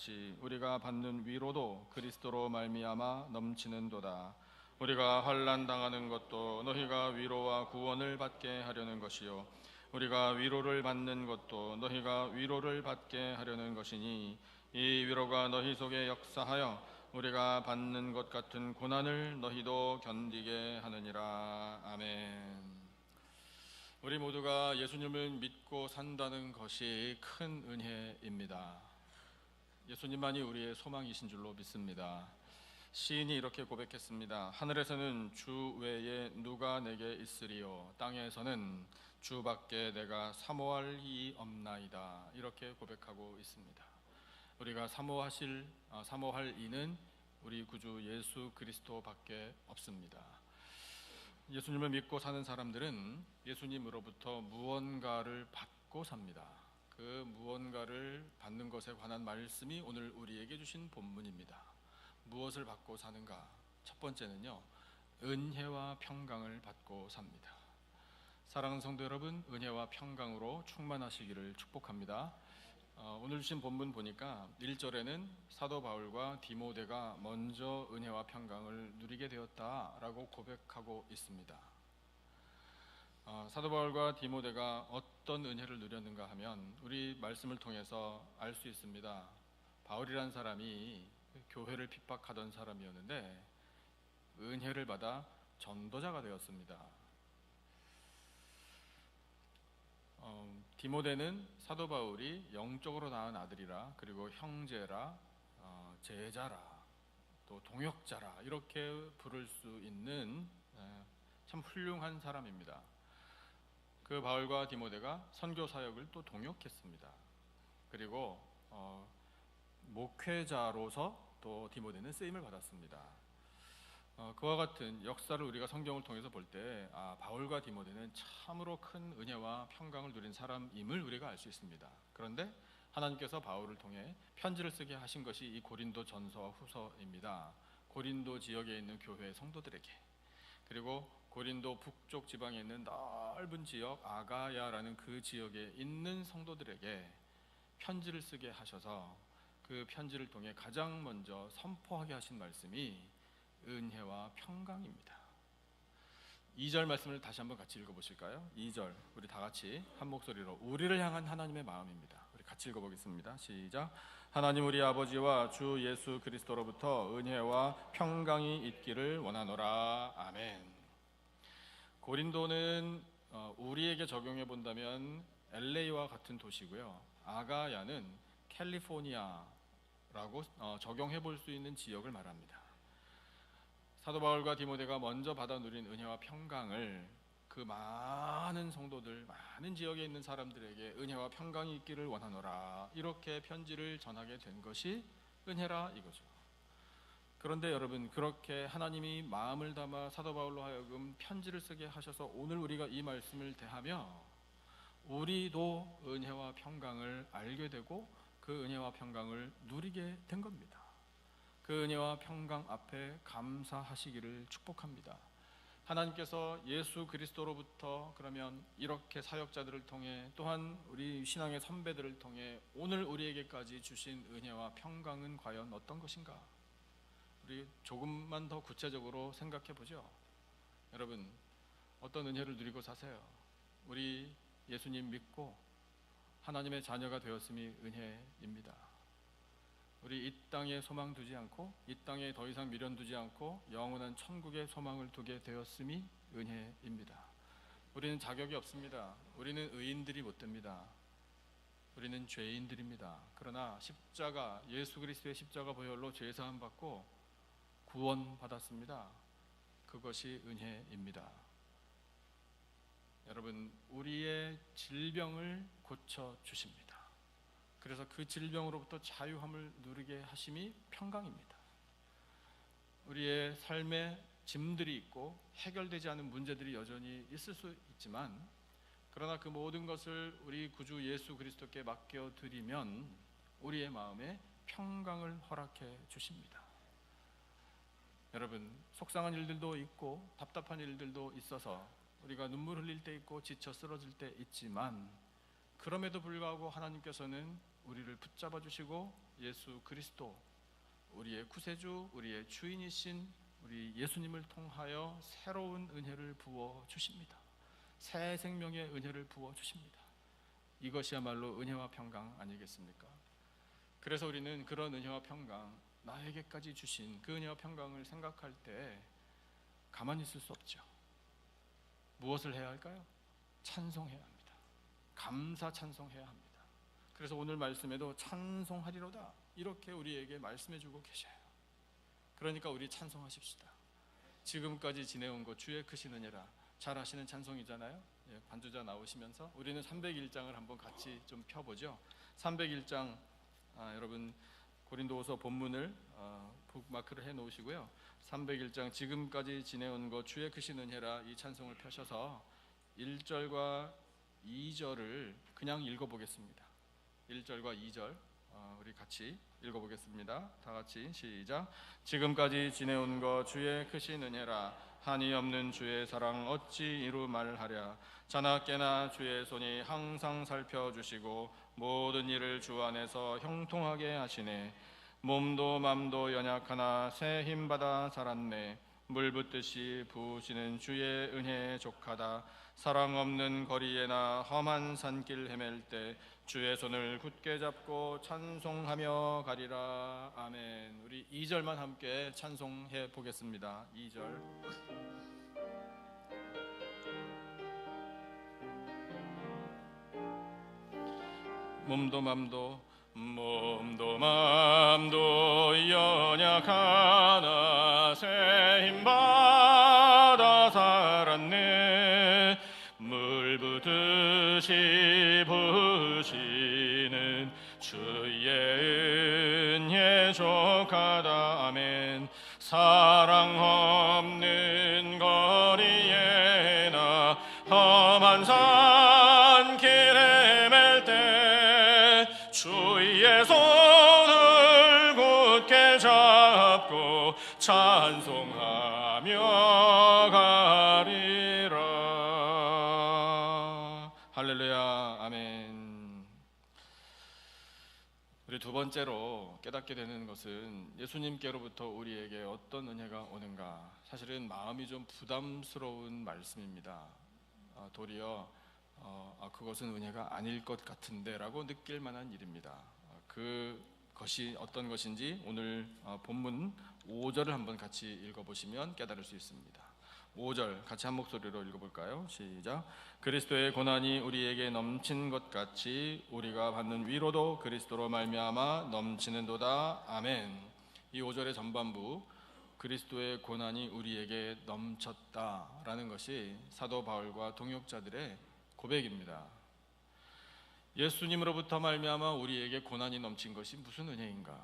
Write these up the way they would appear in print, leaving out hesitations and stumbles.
같이 우리가 받는 위로도 그리스도로 말미암아 넘치는도다. 우리가 환난 당하는 것도 너희가 위로와 구원을 받게 하려는 것이요 우리가 위로를 받는 것도 너희가 위로를 받게 하려는 것이니 이 위로가 너희 속에 역사하여 우리가 받는 것 같은 고난을 너희도 견디게 하느니라. 아멘. 우리 모두가 예수님을 믿고 산다는 것이 큰 은혜입니다. 예수님만이 우리의 소망이신 줄로 믿습니다. 시인이 이렇게 고백했습니다. 하늘에서는 주 외에 누가 내게 있으리요 땅에서는 주밖에 내가 사모할 이 없나이다. 이렇게 고백하고 있습니다. 우리가 사모할 이는 우리 구주 예수 그리스도밖에 없습니다. 예수님을 믿고 사는 사람들은 예수님으로부터 무언가를 받고 삽니다. 그 무언가를 받는 것에 관한 말씀이 오늘 우리에게 주신 본문입니다. 무엇을 받고 사는가? 첫 번째는요, 은혜와 평강을 받고 삽니다. 사랑하는 성도 여러분, 은혜와 평강으로 충만하시기를 축복합니다. 오늘 주신 본문 보니까 1절에는 사도 바울과 디모데가 먼저 은혜와 평강을 누리게 되었다라고 고백하고 있습니다. 사도 바울과 디모데가 어떤 은혜를 누렸는가 하면 우리 말씀을 통해서 알 수 있습니다. 바울이란 사람이 교회를 핍박하던 사람이었는데 은혜를 받아 전도자가 되었습니다. 디모데는 사도 바울이 영적으로 낳은 아들이라, 그리고 형제라, 제자라, 또 동역자라 이렇게 부를 수 있는 참 훌륭한 사람입니다. 그 바울과 디모데가 선교 사역을 또 동역했습니다. 그리고 목회자로서 또 디모데는 쓰임을 받았습니다. 그와 같은 역사를 우리가 성경을 통해서 볼 때 바울과 디모데는 참으로 큰 은혜와 평강을 누린 사람임을 우리가 알 수 있습니다. 그런데 하나님께서 바울을 통해 편지를 쓰게 하신 것이 이 고린도 전서와 후서입니다. 고린도 지역에 있는 교회 성도들에게, 그리고 고린도 북쪽 지방에 있는 넓은 지역 아가야라는 그 지역에 있는 성도들에게 편지를 쓰게 하셔서 그 편지를 통해 가장 먼저 선포하게 하신 말씀이 은혜와 평강입니다. 2절 말씀을 다시 한번 같이 읽어보실까요? 2절 우리 다 같이 한 목소리로 우리를 향한 하나님의 마음입니다. 우리 같이 읽어보겠습니다. 시작. 하나님 우리 아버지와 주 예수 그리스도로부터 은혜와 평강이 있기를 원하노라. 아멘. 고린도는 우리에게 적용해 본다면 LA와 같은 도시고요, 아가야는 캘리포니아라고 적용해 볼 수 있는 지역을 말합니다. 사도 바울과 디모데가 먼저 받아 누린 은혜와 평강을 그 많은 성도들, 많은 지역에 있는 사람들에게 은혜와 평강이 있기를 원하노라, 이렇게 편지를 전하게 된 것이 은혜라 이거죠. 그런데 여러분, 그렇게 하나님이 마음을 담아 사도 바울로 하여금 편지를 쓰게 하셔서 오늘 우리가 이 말씀을 대하며 우리도 은혜와 평강을 알게 되고 그 은혜와 평강을 누리게 된 겁니다. 그 은혜와 평강 앞에 감사하시기를 축복합니다. 하나님께서 예수 그리스도로부터 그러면 이렇게 사역자들을 통해, 또한 우리 신앙의 선배들을 통해 오늘 우리에게까지 주신 은혜와 평강은 과연 어떤 것인가? 우리 조금만 더 구체적으로 생각해 보죠. 여러분, 어떤 은혜를 누리고 사세요? 우리 예수님 믿고 하나님의 자녀가 되었음이 은혜입니다. 우리 이 땅에 소망 두지 않고, 이 땅에 더 이상 미련 두지 않고 영원한 천국에 소망을 두게 되었음이 은혜입니다. 우리는 자격이 없습니다. 우리는 의인들이 못 됩니다. 우리는 죄인들입니다. 그러나 십자가, 예수 그리스도의 십자가 보혈로 죄 사함 받고 구원 받았습니다. 그것이 은혜입니다. 여러분, 우리의 질병을 고쳐 주십니다. 그래서 그 질병으로부터 자유함을 누리게 하심이 평강입니다. 우리의 삶에 짐들이 있고 해결되지 않은 문제들이 여전히 있을 수 있지만, 그러나 그 모든 것을 우리 구주 예수 그리스도께 맡겨드리면 우리의 마음에 평강을 허락해 주십니다. 여러분, 속상한 일들도 있고 답답한 일들도 있어서 우리가 눈물 흘릴 때 있고 지쳐 쓰러질 때 있지만, 그럼에도 불구하고 하나님께서는 우리를 붙잡아 주시고 예수 그리스도, 우리의 구세주, 우리의 주인이신 우리 예수님을 통하여 새로운 은혜를 부어 주십니다. 새 생명의 은혜를 부어 주십니다. 이것이야말로 은혜와 평강 아니겠습니까? 그래서 우리는 그런 은혜와 평강, 나에게까지 주신 그 은혜와 평강을 생각할 때 가만히 있을 수 없죠. 무엇을 해야 할까요? 찬송해야 합니다. 감사 찬송해야 합니다. 그래서 오늘 말씀에도 찬송하리로다 이렇게 우리에게 말씀해 주고 계셔요. 그러니까 우리 찬송하십시다. 지금까지 지내온 것 주의 크신 은혜라, 잘 아시는 찬송이잖아요. 반주자 나오시면서 우리는 301장을 한번 같이 좀 펴보죠. 301장 여러분 고린도후서 본문을 북마크를 해 놓으시고요. 301장 지금까지 지내온 것 주의 크신 은혜라 이 찬송을 펴셔서 1절과 2절을 그냥 읽어보겠습니다. 1절과 2절 우리 같이 읽어보겠습니다. 다 같이 시작. 지금까지 지내온 것 주의 크신 은혜라, 한이 없는 주의 사랑 어찌 이루 말하랴. 자나 깨나 주의 손이 항상 살펴주시고 모든 일을 주 안에서 형통하게 하시네. 몸도 맘도 연약하나 새 힘받아 살았네. 물 붓듯이 부으시는 주의 은혜에 족하다. 사랑 없는 거리에나 험한 산길 헤맬 때 주의 손을 굳게 잡고 찬송하며 가리라. 아멘. 우리 2절만 함께 찬송해 보겠습니다. 2절. 몸도 맘도 연약하나 새 힘받아 살았네. 물 붓듯이 부으시는 주의 은혜 족하다. 아멘. 사랑 없는 거리에나 험한 산길 헤맬 때 주의 손을 굳게 잡고 찬송하며 가리라. 할렐루야. 아멘. 우리 두 번째로 깨닫게 되는 것은 예수님께로부터 우리에게 어떤 은혜가 오는가. 사실은 마음이 좀 부담스러운 말씀입니다. 도리어 그것은 은혜가 아닐 것 같은데 라고 느낄 만한 일입니다. 그것이 어떤 것인지 오늘 본문 5절을 한번 같이 읽어보시면 깨달을 수 있습니다. 5절 같이 한 목소리로 읽어볼까요? 시작. 그리스도의 고난이 우리에게 넘친 것 같이 우리가 받는 위로도 그리스도로 말미암아 넘치는도다. 아멘. 이 5절의 전반부, 그리스도의 고난이 우리에게 넘쳤다라는 것이 사도 바울과 동역자들의 고백입니다. 예수님으로부터 말미암아 우리에게 고난이 넘친 것이 무슨 은혜인가?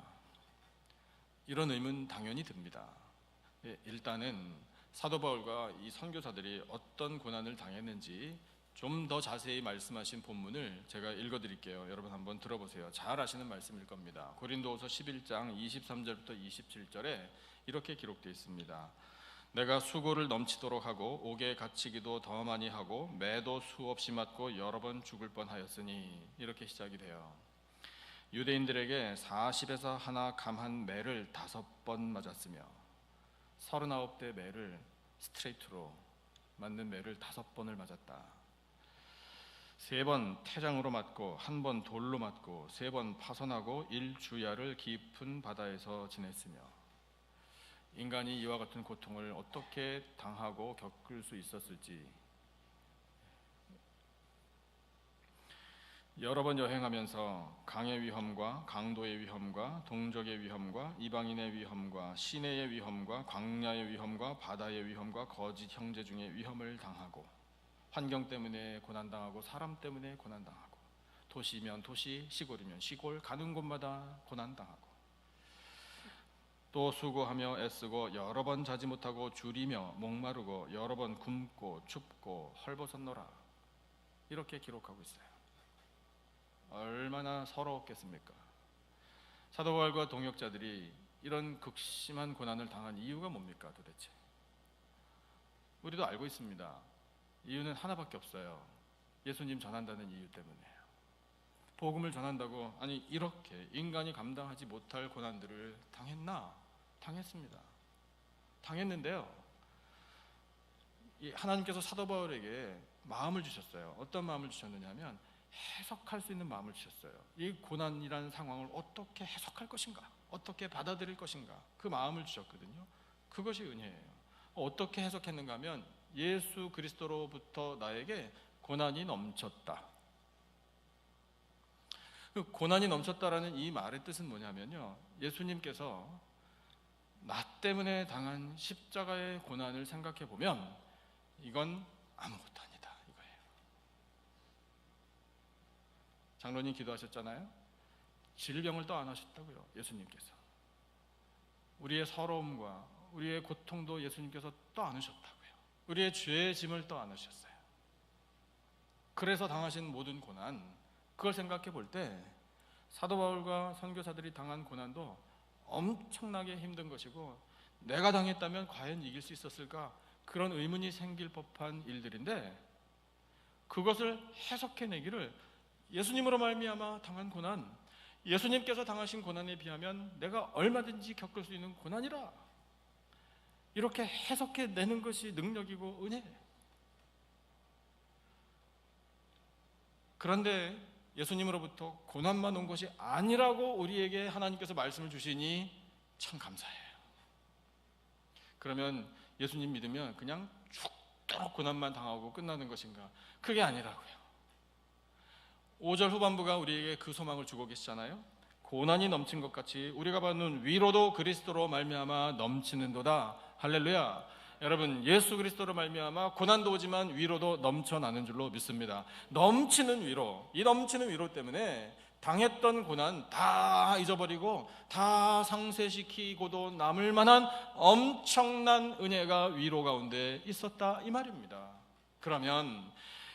이런 의문 당연히 듭니다. 일단은 사도 바울과 이 선교사들이 어떤 고난을 당했는지 좀 더 자세히 말씀하신 본문을 제가 읽어드릴게요. 여러분 한번 들어보세요. 잘 아시는 말씀일 겁니다. 고린도후서 11장 23절부터 27절에 이렇게 기록되어 있습니다. 내가 수고를 넘치도록 하고 옥에 갇히기도 더 많이 하고 매도 수없이 맞고 여러 번 죽을 뻔하였으니, 이렇게 시작이 돼요. 유대인들에게 40에서 하나 감한 매를 5번 맞았으며 39대 매를 스트레이트로 맞는 매를 5번을 맞았다. 3번 태장으로 맞고 1번 돌로 맞고 3번 파손하고 1주야를 깊은 바다에서 지냈으며, 인간이 이와 같은 고통을 어떻게 당하고 겪을 수 있었을지, 여러 번 여행하면서 강의 위험과 강도의 위험과 동족의 위험과 이방인의 위험과 시내의 위험과 광야의 위험과 바다의 위험과 거짓 형제 중의 위험을 당하고, 환경 때문에 고난당하고 사람 때문에 고난당하고, 도시면 도시, 시골이면 시골, 가는 곳마다 고난당하고, 또 수고하며 애쓰고 여러 번 자지 못하고 줄이며 목마르고 여러 번 굶고 춥고 헐벗었노라. 이렇게 기록하고 있어요. 얼마나 서러웠겠습니까? 사도 바울과 동역자들이 이런 극심한 고난을 당한 이유가 뭡니까 도대체? 우리도 알고 있습니다. 이유는 하나밖에 없어요. 예수님 전한다는 이유 때문에요. 복음을 전한다고 아니 이렇게 인간이 감당하지 못할 고난들을 당했나? 당했습니다. 당했는데요, 하나님께서 사도 바울에게 마음을 주셨어요. 어떤 마음을 주셨느냐면 해석할 수 있는 마음을 주셨어요. 이 고난이라는 상황을 어떻게 해석할 것인가, 어떻게 받아들일 것인가, 그 마음을 주셨거든요. 그것이 은혜예요. 어떻게 해석했는가 하면 예수 그리스도로부터 나에게 고난이 넘쳤다. 그 고난이 넘쳤다라는 이 말의 뜻은 뭐냐면요, 예수님께서 나 때문에 당한 십자가의 고난을 생각해 보면 이건 아무것도 아니다 이거예요. 장로님 기도하셨잖아요. 질병을 또 안 하셨다고요. 예수님께서 우리의 서러움과 우리의 고통도 예수님께서 또 안 하셨다고요. 우리의 죄의 짐을 또 안 하셨어요. 그래서 당하신 모든 고난, 그걸 생각해 볼 때 사도 바울과 선교사들이 당한 고난도 엄청나게 힘든 것이고, 내가 당했다면 과연 이길 수 있었을까, 그런 의문이 생길 법한 일들인데, 그것을 해석해내기를 예수님으로 말미암아 당한 고난, 예수님께서 당하신 고난에 비하면 내가 얼마든지 겪을 수 있는 고난이라, 이렇게 해석해내는 것이 능력이고 은혜예요. 그런데 예수님으로부터 고난만 온 것이 아니라고 우리에게 하나님께서 말씀을 주시니 참 감사해요. 그러면 예수님 믿으면 그냥 죽도록 고난만 당하고 끝나는 것인가? 그게 아니라고요. 5절 후반부가 우리에게 그 소망을 주고 계시잖아요. 고난이 넘친 것 같이 우리가 받는 위로도 그리스도로 말미암아 넘치는도다. 할렐루야. 여러분, 예수 그리스도로 말미암아 고난도 오지만 위로도 넘쳐나는 줄로 믿습니다. 넘치는 위로, 이 넘치는 위로 때문에 당했던 고난 다 잊어버리고 다 상쇄시키고도 남을 만한 엄청난 은혜가 위로 가운데 있었다 이 말입니다. 그러면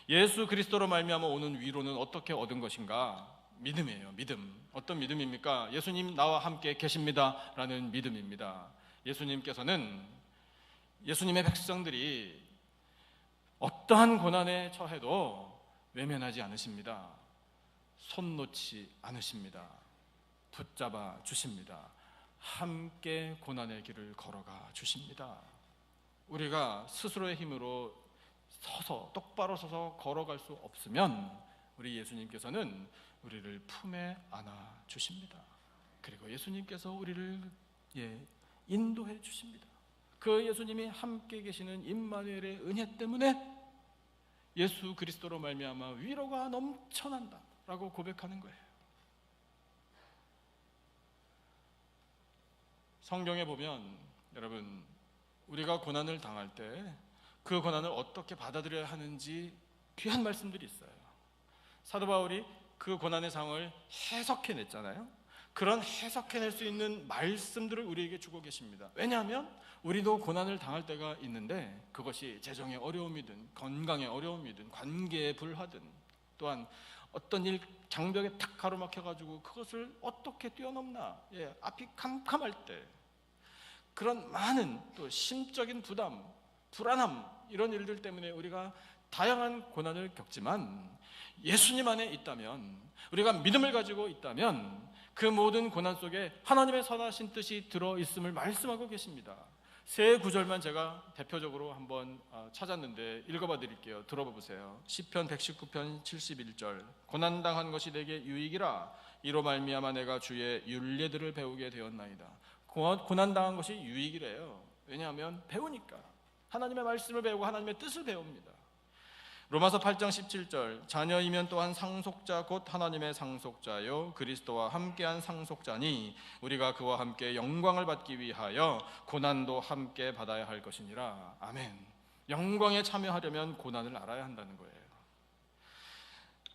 예수 그리스도로 말미암아 오는 위로는 어떻게 얻은 것인가? 믿음이에요. 믿음. 어떤 믿음입니까? 예수님 나와 함께 계십니다 라는 믿음입니다. 예수님께서는 예수님의 백성들이 어떠한 고난에 처해도 외면하지 않으십니다. 손 놓지 않으십니다. 붙잡아 주십니다. 함께 고난의 길을 걸어가 주십니다. 우리가 스스로의 힘으로 똑바로 서서 걸어갈 수 없으면 우리 예수님께서는 우리를 품에 안아 주십니다. 그리고 예수님께서 우리를 인도해 주십니다. 그 예수님이 함께 계시는 임마누엘의 은혜 때문에 예수 그리스도로 말미암아 위로가 넘쳐난다 라고 고백하는 거예요. 성경에 보면 여러분, 우리가 고난을 당할 때 그 고난을 어떻게 받아들여야 하는지 귀한 말씀들이 있어요. 사도 바울이 그 고난의 상황을 해석해냈잖아요. 그런 해석해낼 수 있는 말씀들을 우리에게 주고 계십니다. 왜냐하면 우리도 고난을 당할 때가 있는데, 그것이 재정의 어려움이든 건강의 어려움이든 관계의 불화든 또한 어떤 일 장벽에 탁 가로막혀가지고 그것을 어떻게 뛰어넘나, 앞이 캄캄할 때, 그런 많은 또 심적인 부담, 불안함, 이런 일들 때문에 우리가 다양한 고난을 겪지만 예수님 안에 있다면, 우리가 믿음을 가지고 있다면 그 모든 고난 속에 하나님의 선하신 뜻이 들어있음을 말씀하고 계십니다. 세 구절만 제가 대표적으로 한번 찾았는데 읽어봐 드릴게요. 들어봐 보세요. 시편 119편 71절. 고난당한 것이 내게 유익이라, 이로 말미암아 내가 주의 율례들을 배우게 되었나이다. 고난당한 것이 유익이래요. 왜냐하면 배우니까, 하나님의 말씀을 배우고 하나님의 뜻을 배웁니다. 로마서 8장 17절. 자녀이면 또한 상속자 곧 하나님의 상속자요 그리스도와 함께한 상속자니 우리가 그와 함께 영광을 받기 위하여 고난도 함께 받아야 할 것이니라. 아멘. 영광에 참여하려면 고난을 알아야 한다는 거예요.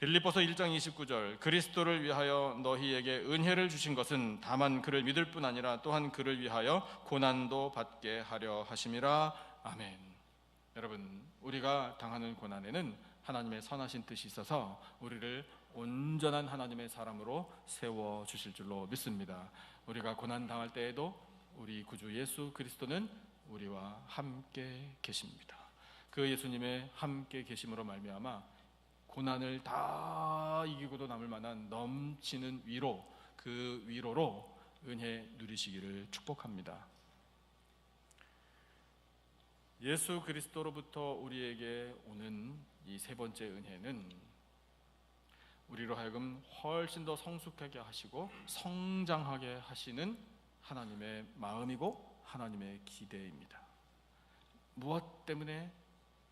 빌립보서 1장 29절. 그리스도를 위하여 너희에게 은혜를 주신 것은 다만 그를 믿을 뿐 아니라 또한 그를 위하여 고난도 받게 하려 하심이라. 아멘. 여러분, 우리가 당하는 고난에는 하나님의 선하신 뜻이 있어서 우리를 온전한 하나님의 사람으로 세워주실 줄로 믿습니다. 우리가 고난 당할 때에도 우리 구주 예수 그리스도는 우리와 함께 계십니다. 그 예수님의 함께 계심으로 말미암아 고난을 다 이기고도 남을 만한 넘치는 위로, 그 위로로 은혜 누리시기를 축복합니다. 예수 그리스도로부터 우리에게 오는 이 세 번째 은혜는 우리로 하여금 훨씬 더 성숙하게 하시고 성장하게 하시는 하나님의 마음이고 하나님의 기대입니다. 무엇 때문에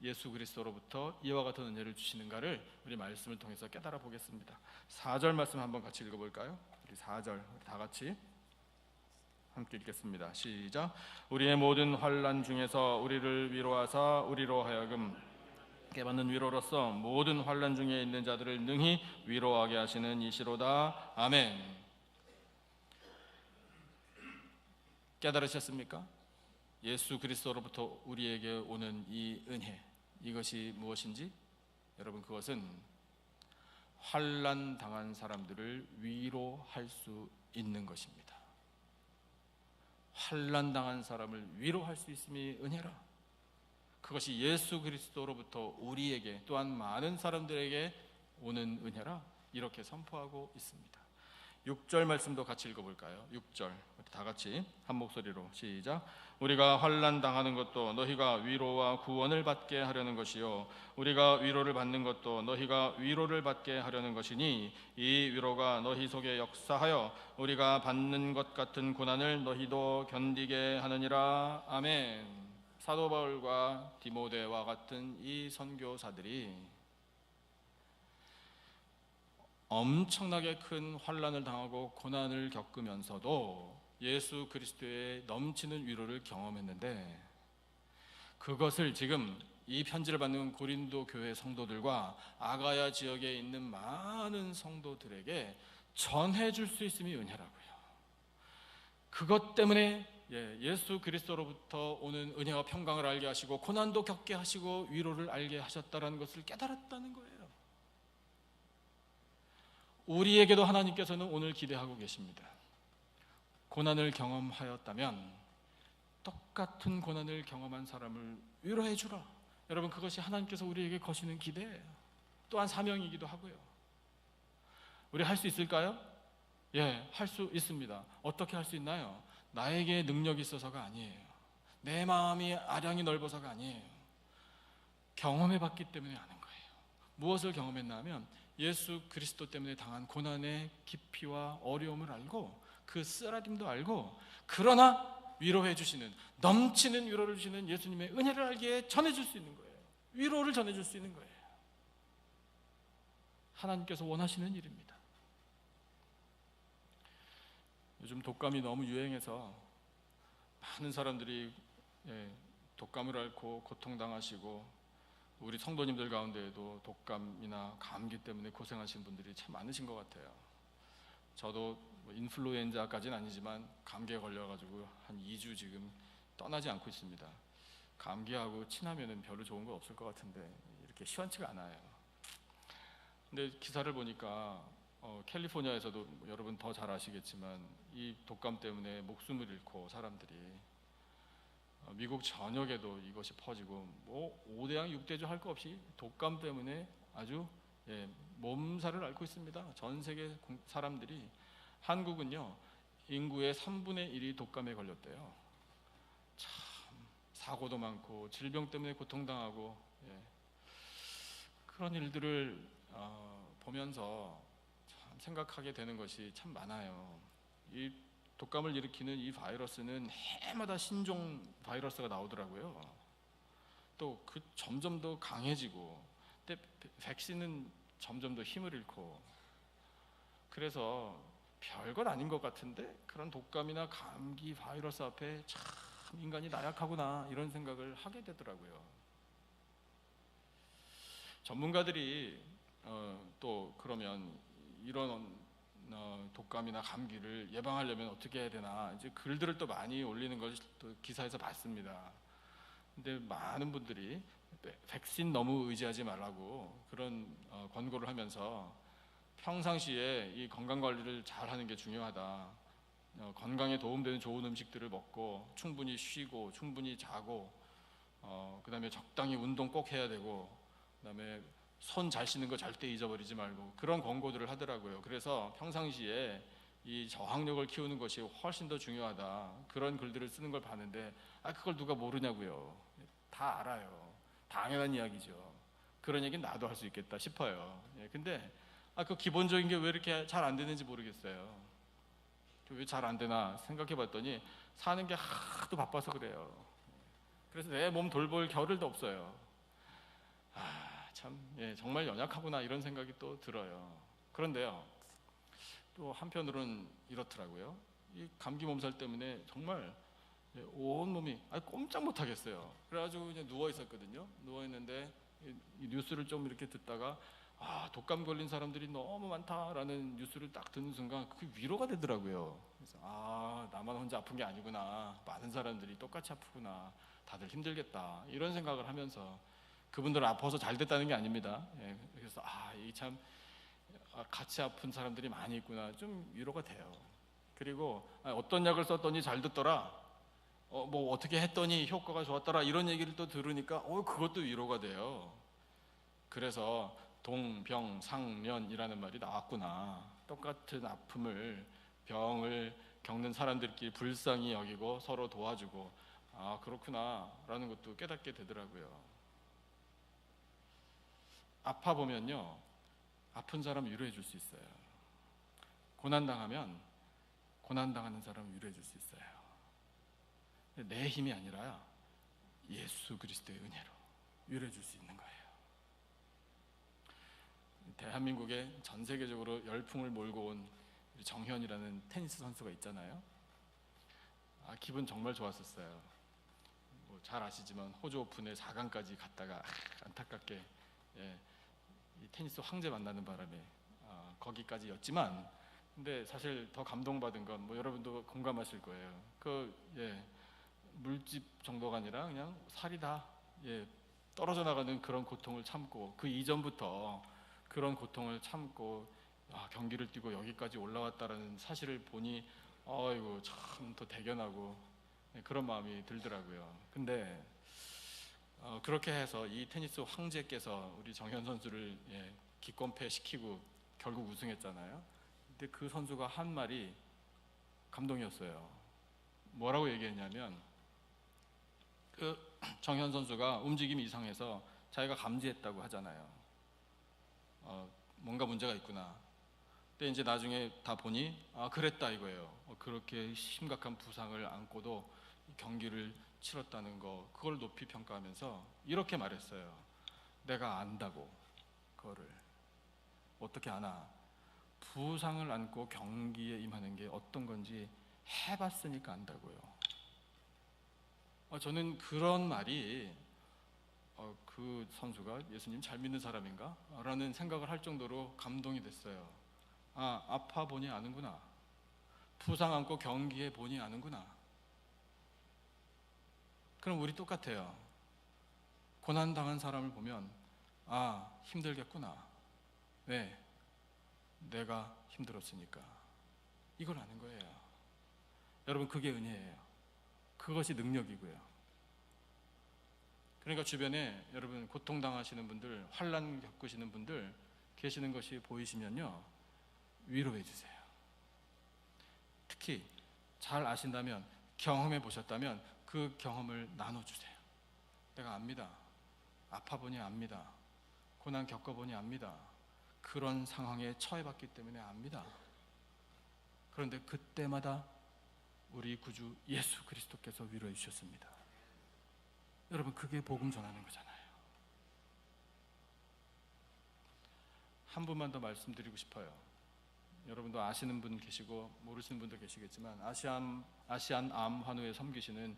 예수 그리스도로부터 이와 같은 은혜를 주시는가를 우리 말씀을 통해서 깨달아 보겠습니다. 4절 말씀 한번 같이 읽어볼까요? 우리 4절 다 같이 함께 읽겠습니다. 시작. 우리의 모든 환난 중에서 우리를 위로하사 우리로 하여금 깨받는 위로로서 모든 환난 중에 있는 자들을 능히 위로하게 하시는 이시로다. 아멘. 깨달으셨습니까? 예수 그리스도로부터 우리에게 오는 이 은혜, 이것이 무엇인지 여러분, 그것은 환난 당한 사람들을 위로할 수 있는 것입니다. 환난 당한 사람을 위로할 수 있음이 은혜라. 그것이 예수 그리스도로부터 우리에게 또한 많은 사람들에게 오는 은혜라 이렇게 선포하고 있습니다. 6절 말씀도 같이 읽어볼까요? 6절 다 같이 한 목소리로 시작. 우리가 환난 당하는 것도 너희가 위로와 구원을 받게 하려는 것이요 우리가 위로를 받는 것도 너희가 위로를 받게 하려는 것이니 이 위로가 너희 속에 역사하여 우리가 받는 것 같은 고난을 너희도 견디게 하느니라. 아멘. 사도 바울과 디모데와 같은 이 선교사들이 엄청나게 큰 환난을 당하고 고난을 겪으면서도 예수 그리스도의 넘치는 위로를 경험했는데, 그것을 지금 이 편지를 받는 고린도 교회 성도들과 아가야 지역에 있는 많은 성도들에게 전해줄 수 있음이 은혜라고요. 그것 때문에 예수 그리스도로부터 오는 은혜와 평강을 알게 하시고 고난도 겪게 하시고 위로를 알게 하셨다는 것을 깨달았다는 거예요. 우리에게도 하나님께서는 오늘 기대하고 계십니다. 고난을 경험하였다면 똑같은 고난을 경험한 사람을 위로해 주라. 여러분, 그것이 하나님께서 우리에게 거시는 기대예요. 또한 사명이기도 하고요. 우리 할 수 있을까요? 할 수 있습니다. 어떻게 할 수 있나요? 나에게 능력이 있어서가 아니에요. 내 마음이 아량이 넓어서가 아니에요. 경험해봤기 때문에 아는 거예요. 무엇을 경험했나 하면 예수 그리스도 때문에 당한 고난의 깊이와 어려움을 알고 그 쓰라림도 알고, 그러나 위로해 주시는, 넘치는 위로를 주시는 예수님의 은혜를 알기에 전해줄 수 있는 거예요. 위로를 전해줄 수 있는 거예요. 하나님께서 원하시는 일입니다. 요즘 독감이 너무 유행해서 많은 사람들이 독감을 앓고 고통당하시고, 우리 성도님들 가운데에도 독감이나 감기 때문에 고생하시는 분들이 참 많으신 것 같아요. 저도 인플루엔자까지는 아니지만 감기에 걸려가지고 한 2주 지금 떠나지 않고 있습니다. 감기하고 친하면 별로 좋은 거 없을 것 같은데 이렇게 시원치가 않아요. 근데 기사를 보니까 캘리포니아에서도 여러분 더 잘 아시겠지만 이 독감 때문에 목숨을 잃고 사람들이 미국 전역에도 이것이 퍼지고 5대양 6대주 할 거 없이 독감 때문에 아주 몸살을 앓고 있습니다. 전 세계 사람들이. 한국은요 인구의 3분의 1이 독감에 걸렸대요. 참 사고도 많고 질병 때문에 고통당하고 그런 일들을 보면서 참 생각하게 되는 것이 참 많아요. 이 독감을 일으키는 이 바이러스는 해마다 신종 바이러스가 나오더라고요. 또 그 점점 더 강해지고, 근데 백신은 점점 더 힘을 잃고, 그래서 별것 아닌 것 같은데 그런 독감이나 감기 바이러스 앞에 참 인간이 나약하구나 이런 생각을 하게 되더라고요. 전문가들이 또 그러면 이런 독감이나 감기를 예방하려면 어떻게 해야 되나, 이제 글들을 또 많이 올리는 것을 또 기사에서 봤습니다. 근데 많은 분들이 백신 너무 의지하지 말라고 그런 권고를 하면서 평상시에 이 건강 관리를 잘 하는 게 중요하다. 건강에 도움되는 좋은 음식들을 먹고 충분히 쉬고 충분히 자고, 그 다음에 적당히 운동 꼭 해야 되고, 그 다음에 손 잘 씻는 거 절대 잊어버리지 말고 그런 권고들을 하더라고요. 그래서 평상시에 이 저항력을 키우는 것이 훨씬 더 중요하다, 그런 글들을 쓰는 걸 봤는데 그걸 누가 모르냐고요. 다 알아요. 당연한 이야기죠. 그런 얘기는 나도 할 수 있겠다 싶어요. 근데 그 기본적인 게 왜 이렇게 잘 안 되는지 모르겠어요. 왜 잘 안 되나 생각해 봤더니 사는 게 하도 바빠서 그래요. 그래서 내 몸 돌볼 겨를도 없어요. 참, 정말 연약하구나 이런 생각이 또 들어요. 그런데요, 또 한편으로는 이렇더라고요. 이 감기 몸살 때문에 정말 온 몸이 꼼짝 못 하겠어요. 그래가지고 그냥 누워 있었거든요. 누워 있는데 이 뉴스를 좀 이렇게 듣다가 독감 걸린 사람들이 너무 많다라는 뉴스를 딱 듣는 순간 그게 위로가 되더라고요. 그래서 나만 혼자 아픈 게 아니구나, 많은 사람들이 똑같이 아프구나, 다들 힘들겠다 이런 생각을 하면서, 그분들은 아파서 잘 됐다는 게 아닙니다. 그래서 이 참 같이 아픈 사람들이 많이 있구나, 좀 위로가 돼요. 그리고 어떤 약을 썼더니 잘 듣더라, 뭐 어떻게 했더니 효과가 좋았더라 이런 얘기를 또 들으니까 그것도 위로가 돼요. 그래서 동병상련이라는 말이 나왔구나. 똑같은 아픔을, 병을 겪는 사람들끼리 불쌍히 여기고 서로 도와주고, 그렇구나 라는 것도 깨닫게 되더라고요. 아파 보면요, 아픈 사람 위로해 줄 수 있어요. 고난당하면 고난당하는 사람 위로해 줄 수 있어요. 내 힘이 아니라 예수 그리스도의 은혜로 위로해 줄 수 있는 거예요. 대한민국에 전 세계적으로 열풍을 몰고 온 정현이라는 테니스 선수가 있잖아요. 기분 정말 좋았었어요. 잘 아시지만 호주 오픈에 4강까지 갔다가 안타깝게 이 테니스 황제 만나는 바람에 거기까지였지만, 근데 사실 더 감동받은 건 여러분도 공감하실 거예요. 물집 정도가 아니라 그냥 살이 다 떨어져 나가는 그런 고통을 참고, 그 이전부터 그런 고통을 참고 경기를 뛰고 여기까지 올라왔다라는 사실을 보니 이거 참 더 대견하고 그런 마음이 들더라고요. 근데 그렇게 해서 이 테니스 황제께서 우리 정현 선수를 기권패 시키고 결국 우승했잖아요. 근데 그 선수가 한 말이 감동이었어요. 뭐라고 얘기했냐면, 정현 선수가 움직임이 이상해서 자기가 감지했다고 하잖아요. 뭔가 문제가 있구나. 근데 이제 나중에 다 보니 그랬다 이거예요. 그렇게 심각한 부상을 안고도 경기를 치렀다는 거, 그걸 높이 평가하면서 이렇게 말했어요. 내가 안다고. 그거를 어떻게 아나? 부상을 안고 경기에 임하는 게 어떤 건지 해봤으니까 안다고요. 저는 그런 말이 그 선수가 예수님 잘 믿는 사람인가? 라는 생각을 할 정도로 감동이 됐어요. 아파 보니 아는구나. 부상 안고 경기에 보니 아는구나. 그럼 우리 똑같아요. 고난당한 사람을 보면 힘들겠구나. 왜? 내가 힘들었으니까. 이걸 아는 거예요. 여러분, 그게 은혜예요. 그것이 능력이고요. 그러니까 주변에 여러분 고통당하시는 분들, 환난 겪으시는 분들 계시는 것이 보이시면요, 위로해 주세요. 특히 잘 아신다면, 경험해 보셨다면 그 경험을 나눠주세요. 내가 압니다. 아파보니 압니다. 고난 겪어보니 압니다. 그런 상황에 처해봤기 때문에 압니다. 그런데 그때마다 우리 구주 예수 그리스도께서 위로해 주셨습니다. 여러분, 그게 복음 전하는 거잖아요. 한 분만 더 말씀드리고 싶어요. 여러분도 아시는 분 계시고 모르시는 분도 계시겠지만, 아시안 암 환우에 섬기시는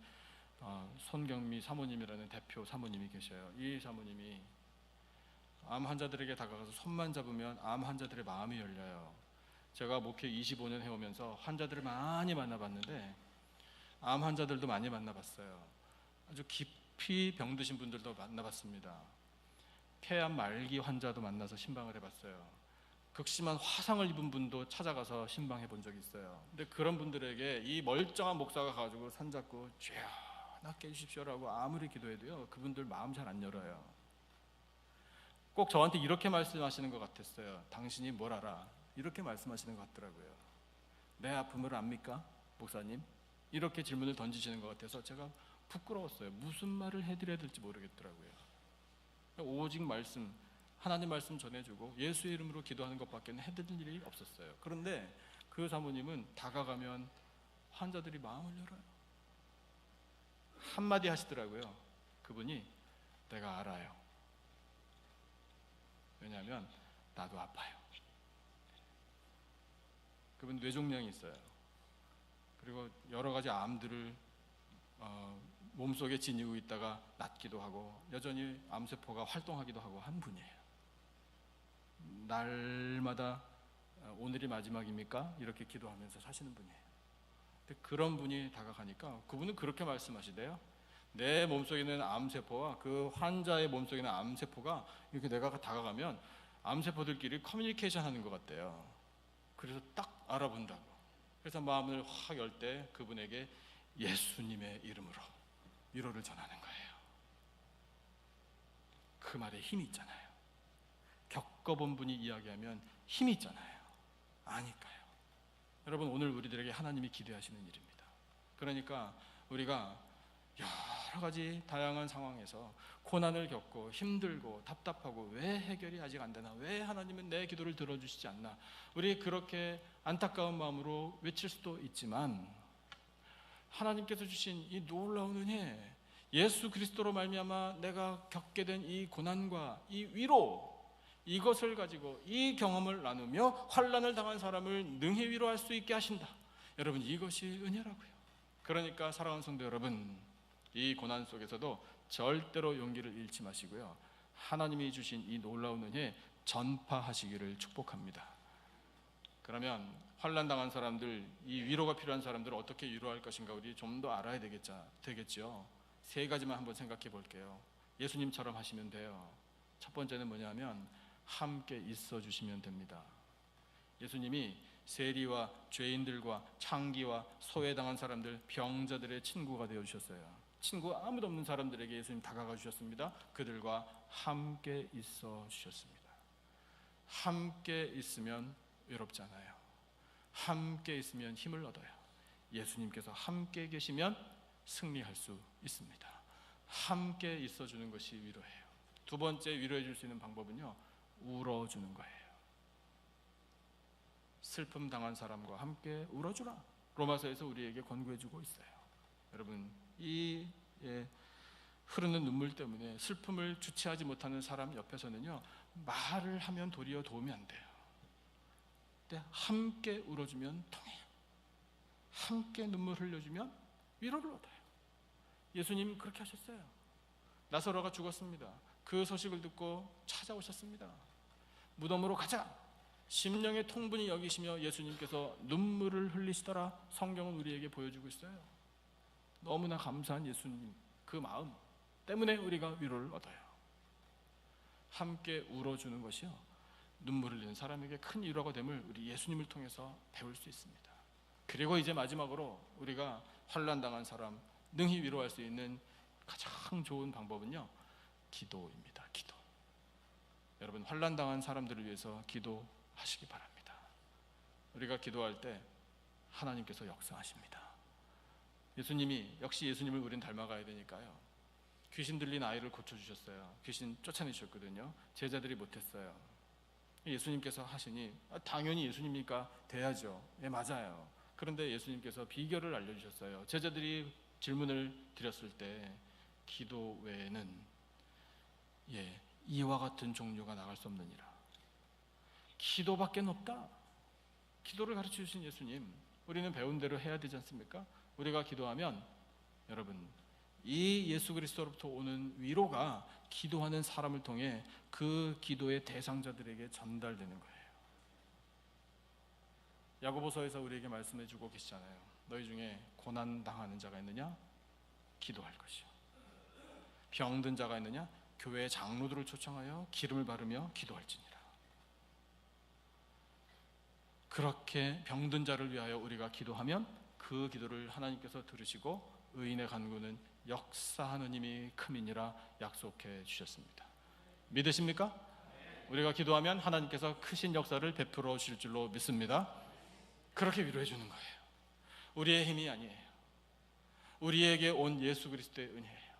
손경미 사모님이라는 대표 사모님이 계셔요. 이 사모님이 암 환자들에게 다가가서 손만 잡으면 암 환자들의 마음이 열려요. 제가 목회 25년 해오면서 환자들을 많이 만나봤는데, 암 환자들도 많이 만나봤어요. 아주 깊이 병드신 분들도 만나봤습니다. 폐암 말기 환자도 만나서 신방을 해봤어요. 극심한 화상을 입은 분도 찾아가서 신방해 본 적이 있어요. 근데 그런 분들에게 이 멀쩡한 목사가 가지고 손잡고 주여 낫게 해주십시오라고 아무리 기도해도요, 그분들 마음 잘 안 열어요. 꼭 저한테 이렇게 말씀하시는 것 같았어요. 당신이 뭘 알아? 이렇게 말씀하시는 것 같더라고요. 내 아픔을 압니까? 목사님? 이렇게 질문을 던지시는 것 같아서 제가 부끄러웠어요. 무슨 말을 해드려야 될지 모르겠더라고요. 오직 말씀, 하나님 말씀 전해주고 예수의 이름으로 기도하는 것밖에 해드릴 일이 없었어요. 그런데 그 사모님은 다가가면 환자들이 마음을 열어요. 한마디 하시더라고요. 그분이 내가 알아요. 왜냐하면 나도 아파요. 그분 뇌종양이 있어요. 그리고 여러 가지 암들을 몸속에 지니고 있다가 낫기도 하고 여전히 암세포가 활동하기도 하고 한 분이에요. 날마다 오늘이 마지막입니까? 이렇게 기도하면서 사시는 분이에요. 근데 그런 분이 다가가니까 그분은 그렇게 말씀하시대요. 내 몸속에 있는 암세포와 그 환자의 몸속에 있는 암세포가 이렇게 내가 다가가면 암세포들끼리 커뮤니케이션 하는 것 같대요. 그래서 딱 알아본다고. 그래서 마음을 확 열 때 그분에게 예수님의 이름으로 위로를 전하는 거예요. 그 말에 힘이 있잖아요. 겪어본 분이 이야기하면 힘이 있잖아요. 아니까요. 여러분, 오늘 우리들에게 하나님이 기대하시는 일입니다. 그러니까 우리가 여러 가지 다양한 상황에서 고난을 겪고 힘들고 답답하고 왜 해결이 아직 안 되나, 왜 하나님은 내 기도를 들어주시지 않나, 우리 그렇게 안타까운 마음으로 외칠 수도 있지만 하나님께서 주신 이 놀라운 은혜, 예수 그리스도로 말미암아 내가 겪게 된 이 고난과 이 위로, 이것을 가지고 이 경험을 나누며 환난을 당한 사람을 능히 위로할 수 있게 하신다. 여러분, 이것이 은혜라고요. 그러니까 사랑하는 성도 여러분, 이 고난 속에서도 절대로 용기를 잃지 마시고요, 하나님이 주신 이 놀라운 은혜 전파하시기를 축복합니다. 그러면 환난 당한 사람들, 이 위로가 필요한 사람들을 어떻게 위로할 것인가 우리 좀 더 알아야 되겠죠. 세 가지만 한번 생각해 볼게요. 예수님처럼 하시면 돼요. 첫 번째는 뭐냐면 함께 있어 주시면 됩니다. 예수님이 세리와 죄인들과 창기와 소외당한 사람들, 병자들의 친구가 되어 주셨어요. 친구 아무도 없는 사람들에게 예수님 다가가 주셨습니다. 그들과 함께 있어 주셨습니다. 함께 있으면 외롭지 않아요. 함께 있으면 힘을 얻어요. 예수님께서 함께 계시면 승리할 수 있습니다. 함께 있어주는 것이 위로예요. 두 번째 위로해 줄 수 있는 방법은요, 울어주는 거예요. 슬픔 당한 사람과 함께 울어주라. 로마서에서 우리에게 권고해주고 있어요. 여러분, 이 흐르는 눈물 때문에 슬픔을 주체하지 못하는 사람 옆에서는요, 말을 하면 도리어 도움이 안 돼요. 근데 함께 울어주면 통해요. 함께 눈물 흘려주면 위로를 얻어요. 예수님 그렇게 하셨어요. 나사로가 죽었습니다. 그 소식을 듣고 찾아오셨습니다. 무덤으로 가자. 심령의 통분이 여기시며 예수님께서 눈물을 흘리시더라. 성경은 우리에게 보여주고 있어요. 너무나 감사한 예수님, 그 마음 때문에 우리가 위로를 얻어요. 함께 울어주는 것이요, 눈물을 흘리는 사람에게 큰 위로가 됨을 우리 예수님을 통해서 배울 수 있습니다. 그리고 이제 마지막으로 우리가 환난당한 사람 능히 위로할 수 있는 가장 좋은 방법은요, 기도입니다. 기도. 여러분, 환난당한 사람들을 위해서 기도하시기 바랍니다. 우리가 기도할 때 하나님께서 역사하십니다. 예수님이, 역시 예수님을 우린 닮아가야 되니까요, 귀신 들린 아이를 고쳐주셨어요. 귀신 쫓아내셨거든요. 제자들이 못했어요. 예수님께서 하시니 당연히 예수님이니까 돼야죠. 예, 맞아요. 그런데 예수님께서 비결을 알려주셨어요. 제자들이 질문을 드렸을 때 기도 외에는 이와 같은 종류가 나갈 수 없느니라. 기도밖에 없다. 기도를 가르쳐 주신 예수님, 우리는 배운 대로 해야 되지 않습니까? 우리가 기도하면 여러분, 이 예수 그리스도로부터 오는 위로가 기도하는 사람을 통해 그 기도의 대상자들에게 전달되는 거예요. 야고보서에서 우리에게 말씀해 주고 계시잖아요. 너희 중에 고난 당하는 자가 있느냐? 기도할 것이요. 병든 자가 있느냐? 교회 장로들을 초청하여 기름을 바르며 기도할지니라. 그렇게 병든 자를 위하여 우리가 기도하면 그 기도를 하나님께서 들으시고 의인의 간구는 역사하는 힘이 큼이니라 약속해 주셨습니다. 믿으십니까? 우리가 기도하면 하나님께서 크신 역사를 베풀어 주실 줄로 믿습니다. 그렇게 위로해 주는 거예요. 우리의 힘이 아니에요. 우리에게 온 예수 그리스도의 은혜예요.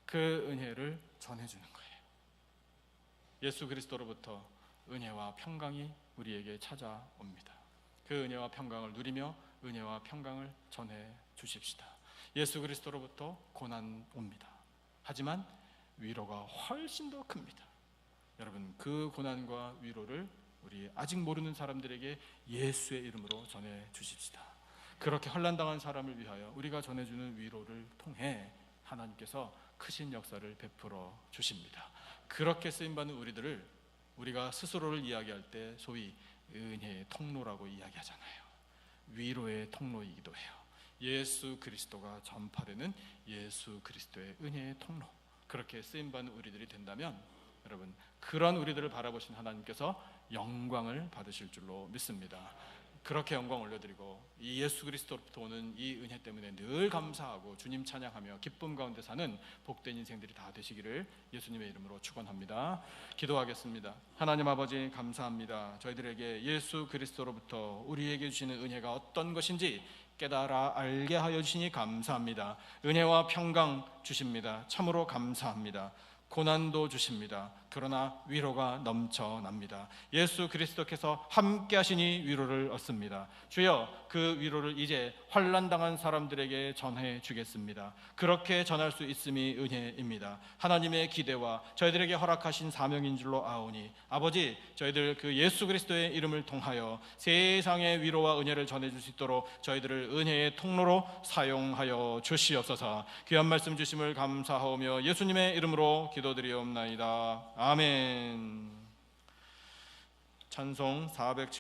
그 은혜를 전해주는 거예요. 예수 그리스도로부터 은혜와 평강이 우리에게 찾아옵니다. 그 은혜와 평강을 누리며 은혜와 평강을 전해 주십시다. 예수 그리스도로부터 고난 옵니다. 하지만 위로가 훨씬 더 큽니다. 여러분, 그 고난과 위로를 우리 아직 모르는 사람들에게 예수의 이름으로 전해 주십시다. 그렇게 환난당한 사람을 위하여 우리가 전해주는 위로를 통해 하나님께서 크신 역사를 베풀어 주십니다. 그렇게 쓰임받는 우리들을 우리가 스스로를 이야기할 때 소위 은혜의 통로라고 이야기하잖아요. 위로의 통로이기도 해요. 예수 그리스도가 전파되는 예수 그리스도의 은혜의 통로, 그렇게 쓰임받는 우리들이 된다면 여러분, 그런 우리들을 바라보신 하나님께서 영광을 받으실 줄로 믿습니다. 그렇게 영광 올려드리고 이 예수 그리스도로부터 오는 이 은혜 때문에 늘 감사하고 주님 찬양하며 기쁨 가운데 사는 복된 인생들이 다 되시기를 예수님의 이름으로 축원합니다. 기도하겠습니다. 하나님 아버지, 감사합니다. 저희들에게 예수 그리스도로부터 우리에게 주시는 은혜가 어떤 것인지 깨달아 알게 하여 주시니 감사합니다. 은혜와 평강 주십니다. 참으로 감사합니다. 고난도 주십니다. 그러나 위로가 넘쳐납니다. 예수 그리스도께서 함께 하시니 위로를 얻습니다. 주여, 그 위로를 이제 환난당한 사람들에게 전해 주겠습니다. 그렇게 전할 수 있음이 은혜입니다. 하나님의 기대와 저희들에게 허락하신 사명인 줄로 아오니 아버지, 저희들 그 예수 그리스도의 이름을 통하여 세상의 위로와 은혜를 전해 줄 수 있도록 저희들을 은혜의 통로로 사용하여 주시옵소서. 귀한 말씀 주심을 감사하오며 예수님의 이름으로 기도드리옵나이다. 아멘. 찬송 407